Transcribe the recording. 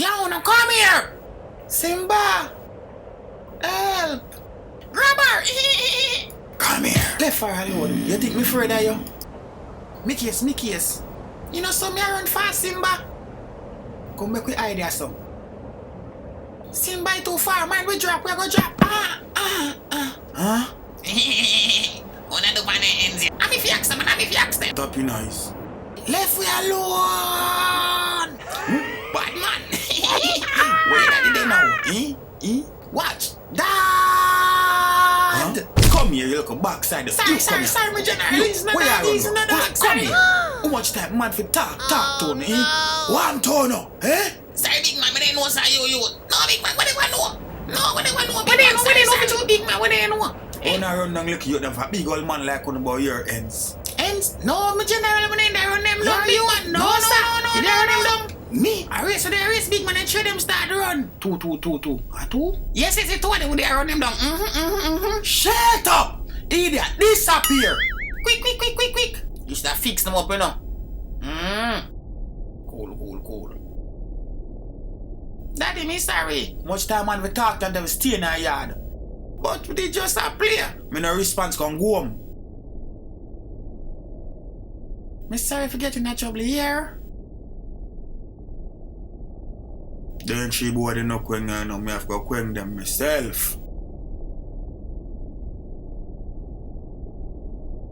Yo, now come here! Simba! Help! Grab her! Come here! Left for Hollywood. You think me afraid of you? Me case. You know so me a run fast, Simba? Come back with idea, so. Simba too far, man. We go drop. Huh? Wanna do banana ends? I'm if you ask them. Top you nice. Left we alone! Bad man! Where are they now? Watch! Dad! Huh? Come here, you look a backside. Sorry, my general. He's not dog. Sorry. How much time man for talk to me? One tone, eh? Sorry, big man, I didn't know say you. No, big man, what do you know? What do you know? Big man, what do you know? When I run down look you them for big old man like on about your ends. Ends? No, my general, I didn't run them down. You man, no, sir. You didn't run them down. Me? I race, so they race big man and show them start to run. Two. A two? Yes, it's two of them, they run them down. Shut up! Idiot, disappear! Quick. You should have fixed them up, you know. Cool. Daddy, me sorry. Much time man we talked and they will stay in our yard. But we did just a play. Me no response come go home. Me sorry for getting that trouble here. Then she boy they no queng no me have to queng them myself.